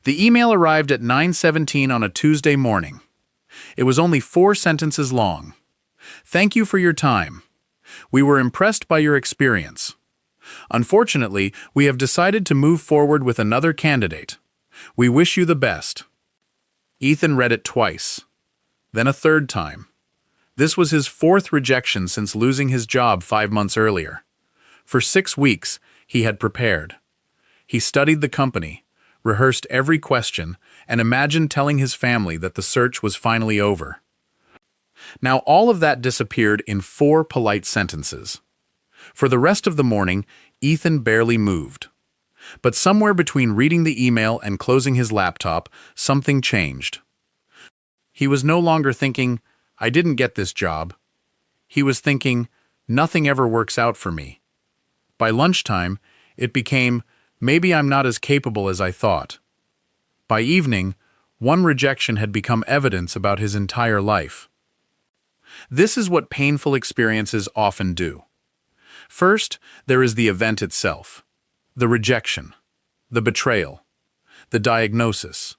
The email arrived at 9:17 on a Tuesday morning. It was only 4 sentences long. Thank you for your time. We were impressed by your experience. Unfortunately, we have decided to move forward with another candidate. We wish you the best. Ethan read it twice, then a third time. This was his 4th rejection since losing his job 5 months earlier. For 6 weeks, he had prepared. He studied the company, rehearsed every question, and imagined telling his family that the search was finally over. Now all of that disappeared in 4 polite sentences. For the rest of the morning, Ethan barely moved. But somewhere between reading the email and closing his laptop, something changed. He was no longer thinking, I didn't get this job. He was thinking, nothing ever works out for me. By lunchtime, it became, maybe I'm not as capable as I thought. By evening, one rejection had become evidence about his entire life. This is what painful experiences often do. First, there is the event itself, the rejection, the betrayal, the diagnosis,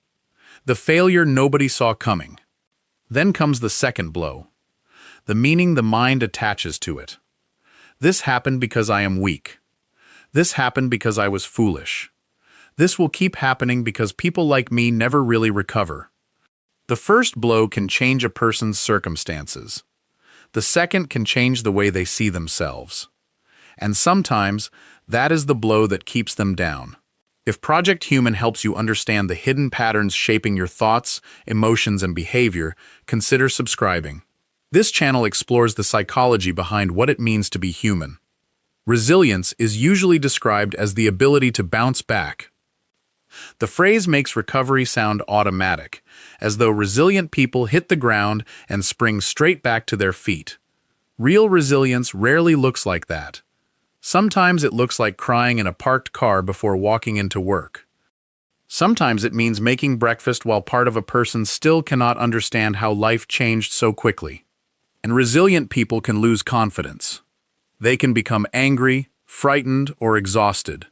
the failure nobody saw coming. Then comes the second blow, the meaning the mind attaches to it. This happened because I am weak. This happened because I was foolish. This will keep happening because people like me never really recover. The first blow can change a person's circumstances. The second can change the way they see themselves. And sometimes, that is the blow that keeps them down. If Project Human helps you understand the hidden patterns shaping your thoughts, emotions, and behavior, consider subscribing. This channel explores the psychology behind what it means to be human. Resilience is usually described as the ability to bounce back. The phrase makes recovery sound automatic, as though resilient people hit the ground and spring straight back to their feet. Real resilience rarely looks like that. Sometimes it looks like crying in a parked car before walking into work. Sometimes it means making breakfast while part of a person still cannot understand how life changed so quickly. And resilient people can lose confidence. They can become angry, frightened, or exhausted.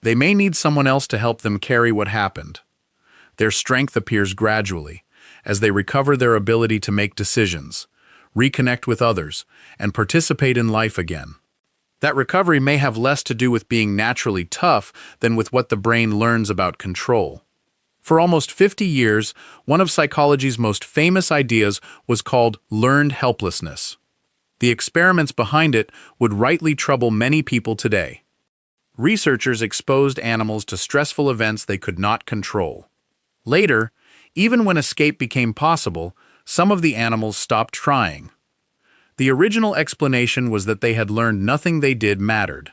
They may need someone else to help them carry what happened. Their strength appears gradually, as they recover their ability to make decisions, reconnect with others, and participate in life again. That recovery may have less to do with being naturally tough than with what the brain learns about control. For almost 50 years, one of psychology's most famous ideas was called learned helplessness. The experiments behind it would rightly trouble many people today. Researchers exposed animals to stressful events they could not control. Later, even when escape became possible, some of the animals stopped trying. The original explanation was that they had learned nothing they did mattered.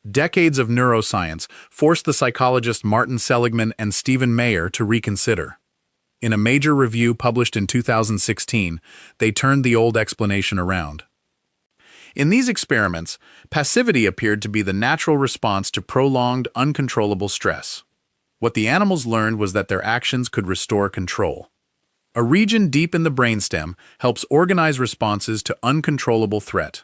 Decades of neuroscience forced the psychologists Martin Seligman and Maier to reconsider. In a major review published in 2016, they turned the old explanation around. In these experiments, passivity appeared to be the natural response to prolonged, uncontrollable stress. What the animals learned was that their actions could restore control. A region deep in the brainstem helps organize responses to uncontrollable threat.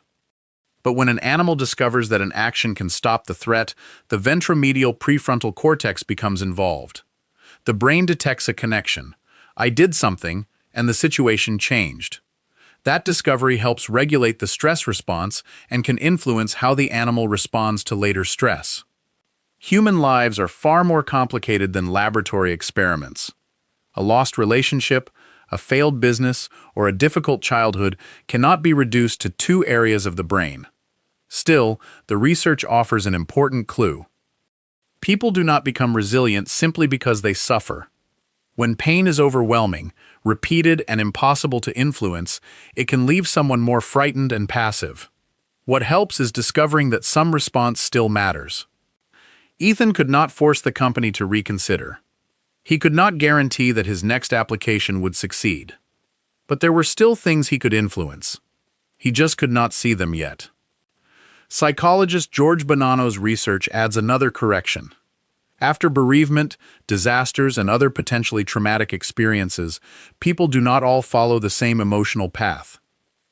But when an animal discovers that an action can stop the threat, the ventromedial prefrontal cortex becomes involved. The brain detects a connection. I did something, and the situation changed. That discovery helps regulate the stress response and can influence how the animal responds to later stress. Human lives are far more complicated than laboratory experiments. A lost relationship, a failed business, or a difficult childhood cannot be reduced to 2 areas of the brain. Still, the research offers an important clue. People do not become resilient simply because they suffer. When pain is overwhelming, repeated, and impossible to influence, it can leave someone more frightened and passive. What helps is discovering that some response still matters. Ethan could not force the company to reconsider. He could not guarantee that his next application would succeed. But there were still things he could influence. He just could not see them yet. Psychologist George Bonanno's research adds another correction. After bereavement, disasters, and other potentially traumatic experiences, people do not all follow the same emotional path.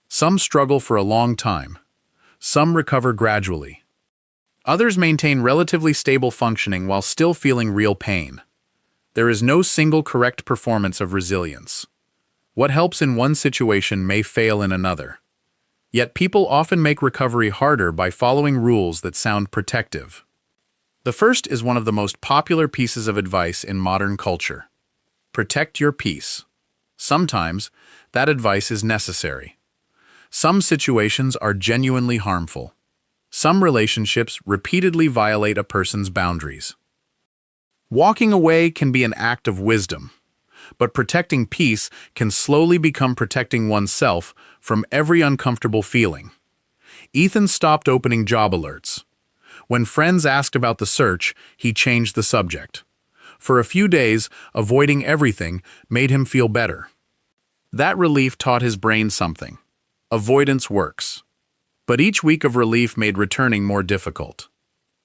Some struggle for a long time. Some recover gradually. Others maintain relatively stable functioning while still feeling real pain. There is no single correct performance of resilience. What helps in one situation may fail in another. Yet people often make recovery harder by following rules that sound protective. The first is one of the most popular pieces of advice in modern culture. Protect your peace. Sometimes, that advice is necessary. Some situations are genuinely harmful. Some relationships repeatedly violate a person's boundaries. Walking away can be an act of wisdom, but protecting peace can slowly become protecting oneself from every uncomfortable feeling. Ethan stopped opening job alerts. When friends asked about the search, he changed the subject. For a few days, avoiding everything made him feel better. That relief taught his brain something. Avoidance works. But each week of relief made returning more difficult.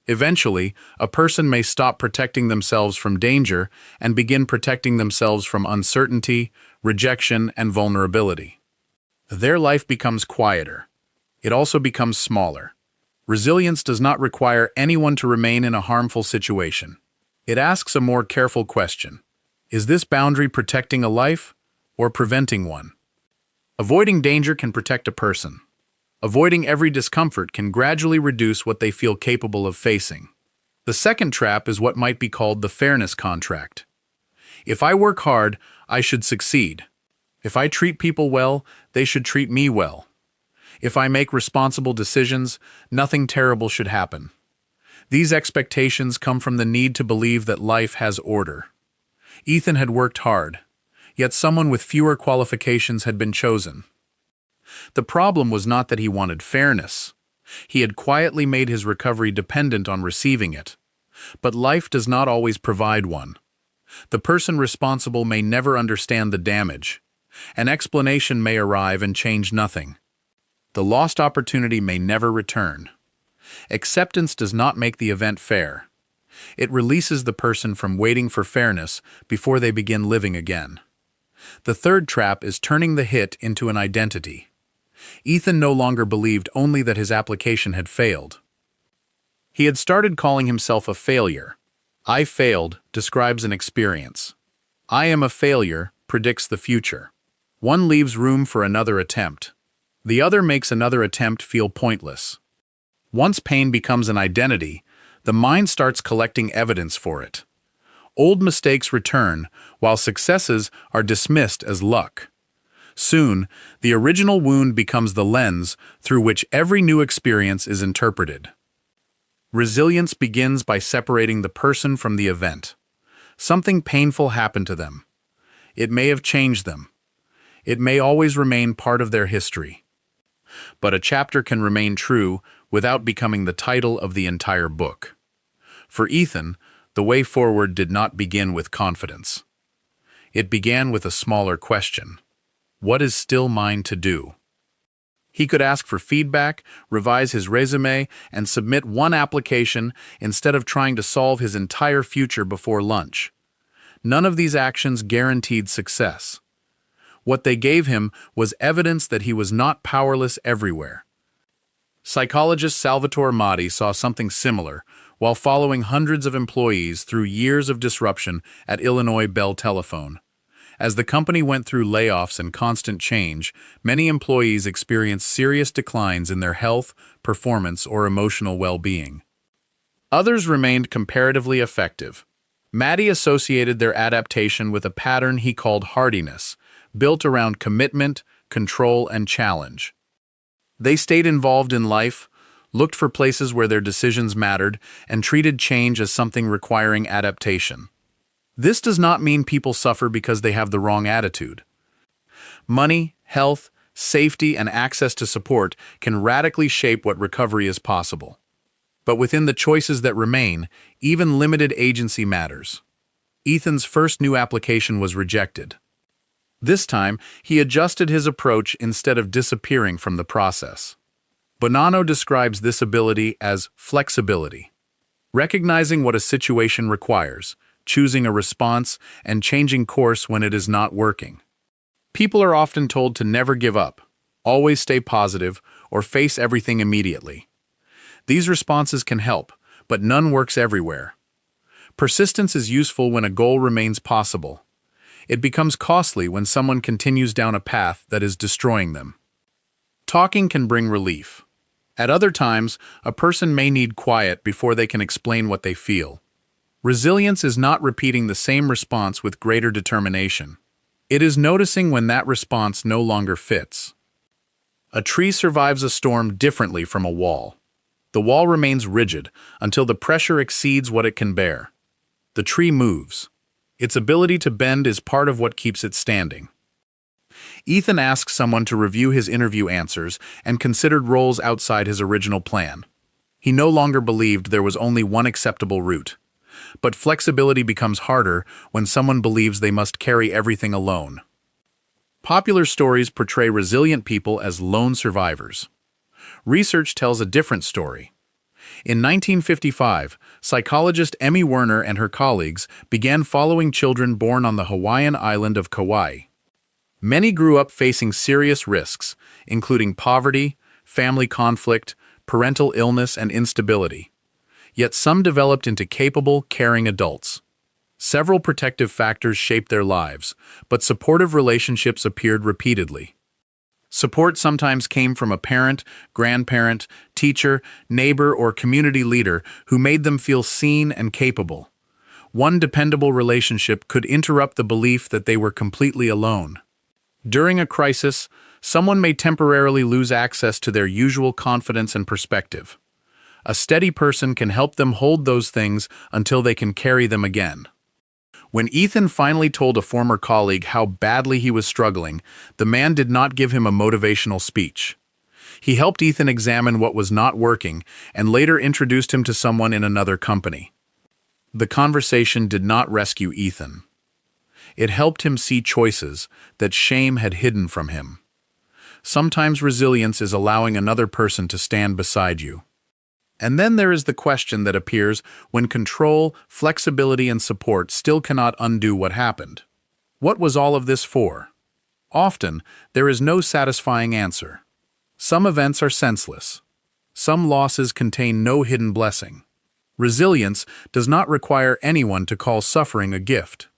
Eventually, a person may stop protecting themselves from danger and begin protecting themselves from uncertainty, rejection, and vulnerability. Their life becomes quieter. It also becomes smaller. Resilience does not require anyone to remain in a harmful situation. It asks a more careful question. Is this boundary protecting a life or preventing one? Avoiding danger can protect a person. Avoiding every discomfort can gradually reduce what they feel capable of facing. The second trap is what might be called the fairness contract. If I work hard, I should succeed. If I treat people well, they should treat me well. If I make responsible decisions, nothing terrible should happen. These expectations come from the need to believe that life has order. Ethan had worked hard, yet someone with fewer qualifications had been chosen. The problem was not that he wanted fairness. He had quietly made his recovery dependent on receiving it. But life does not always provide one. The person responsible may never understand the damage. An explanation may arrive and change nothing. The lost opportunity may never return. Acceptance does not make the event fair. It releases the person from waiting for fairness before they begin living again. The third trap is turning the hit into an identity. Ethan no longer believed only that his application had failed. He had started calling himself a failure. I failed describes an experience. I am a failure predicts the future. One leaves room for another attempt. The other makes another attempt feel pointless. Once pain becomes an identity, the mind starts collecting evidence for it. Old mistakes return, while successes are dismissed as luck. Soon, the original wound becomes the lens through which every new experience is interpreted. Resilience begins by separating the person from the event. Something painful happened to them. It may have changed them. It may always remain part of their history. But a chapter can remain true without becoming the title of the entire book. For Ethan, the way forward did not begin with confidence. It began with a smaller question. What is still mine to do? He could ask for feedback, revise his resume, and submit one application instead of trying to solve his entire future before lunch. None of these actions guaranteed success. What they gave him was evidence that he was not powerless everywhere. Psychologist Salvatore Maddi saw something similar while following hundreds of employees through years of disruption at Illinois Bell Telephone. As the company went through layoffs and constant change, many employees experienced serious declines in their health, performance, or emotional well-being. Others remained comparatively effective. Maddi associated their adaptation with a pattern he called Hardiness, built around commitment, control, and challenge. They stayed involved in life, looked for places where their decisions mattered, and treated change as something requiring adaptation. This does not mean people suffer because they have the wrong attitude. Money, health, safety, and access to support can radically shape what recovery is possible. But within the choices that remain, even limited agency matters. Ethan's first new application was rejected. This time, he adjusted his approach instead of disappearing from the process. Bonanno describes this ability as flexibility. Recognizing what a situation requires, choosing a response, and changing course when it is not working. People are often told to never give up, always stay positive, or face everything immediately. These responses can help, but none works everywhere. Persistence is useful when a goal remains possible. It becomes costly when someone continues down a path that is destroying them. Talking can bring relief. At other times, a person may need quiet before they can explain what they feel. Resilience is not repeating the same response with greater determination. It is noticing when that response no longer fits. A tree survives a storm differently from a wall. The wall remains rigid until the pressure exceeds what it can bear. The tree moves. Its ability to bend is part of what keeps it standing. Ethan asked someone to review his interview answers and considered roles outside his original plan. He no longer believed there was only one acceptable route. But flexibility becomes harder when someone believes they must carry everything alone. Popular stories portray resilient people as lone survivors. Research tells a different story. In 1955, psychologist Emmy Werner and her colleagues began following children born on the Hawaiian island of Kauai. Many grew up facing serious risks, including poverty, family conflict, parental illness, and instability. Yet some developed into capable, caring adults. Several protective factors shaped their lives, but supportive relationships appeared repeatedly. Support sometimes came from a parent, grandparent, teacher, neighbor, or community leader who made them feel seen and capable. One dependable relationship could interrupt the belief that they were completely alone. During a crisis, someone may temporarily lose access to their usual confidence and perspective. A steady person can help them hold those things until they can carry them again. When Ethan finally told a former colleague how badly he was struggling, the man did not give him a motivational speech. He helped Ethan examine what was not working and later introduced him to someone in another company. The conversation did not rescue Ethan. It helped him see choices that shame had hidden from him. Sometimes resilience is allowing another person to stand beside you. And then there is the question that appears when control, flexibility, and support still cannot undo what happened. What was all of this for? Often, there is no satisfying answer. Some events are senseless. Some losses contain no hidden blessing. Resilience does not require anyone to call suffering a gift.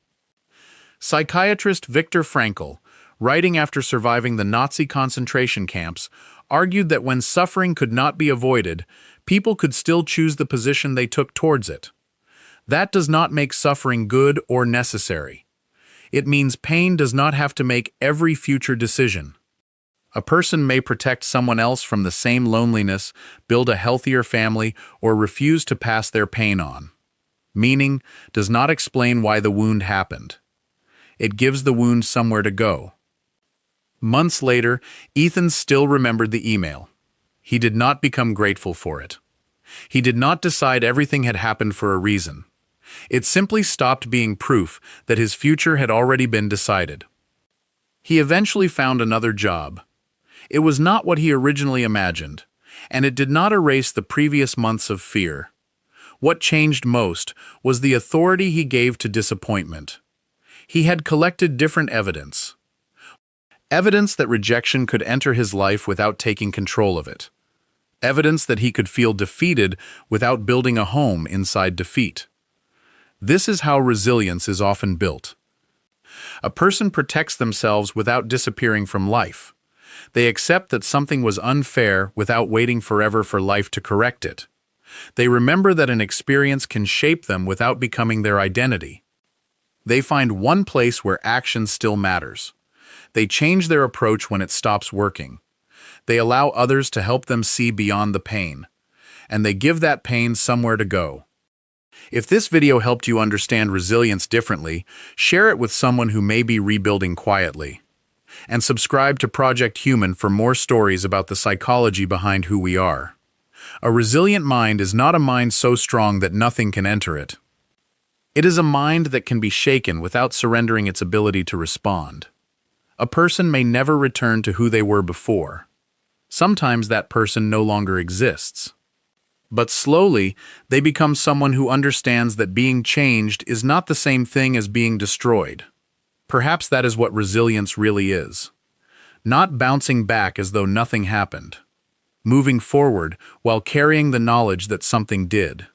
Psychiatrist Viktor Frankl, writing after surviving the Nazi concentration camps, argued that when suffering could not be avoided, people could still choose the position they took towards it. That does not make suffering good or necessary. It means pain does not have to make every future decision. A person may protect someone else from the same loneliness, build a healthier family, or refuse to pass their pain on. Meaning does not explain why the wound happened. It gives the wound somewhere to go. Months later, Ethan still remembered the email. He did not become grateful for it. He did not decide everything had happened for a reason. It simply stopped being proof that his future had already been decided. He eventually found another job. It was not what he originally imagined, and it did not erase the previous months of fear. What changed most was the authority he gave to disappointment. He had collected different evidence. Evidence that rejection could enter his life without taking control of it. Evidence that he could feel defeated without building a home inside defeat. This is how resilience is often built. A person protects themselves without disappearing from life. They accept that something was unfair without waiting forever for life to correct it. They remember that an experience can shape them without becoming their identity. They find one place where action still matters. They change their approach when it stops working. They allow others to help them see beyond the pain. And they give that pain somewhere to go. If this video helped you understand resilience differently, share it with someone who may be rebuilding quietly. And subscribe to Project Human for more stories about the psychology behind who we are. A resilient mind is not a mind so strong that nothing can enter it. It is a mind that can be shaken without surrendering its ability to respond. A person may never return to who they were before. Sometimes that person no longer exists. But slowly, they become someone who understands that being changed is not the same thing as being destroyed. Perhaps that is what resilience really is. Not bouncing back as though nothing happened. Moving forward while carrying the knowledge that something did.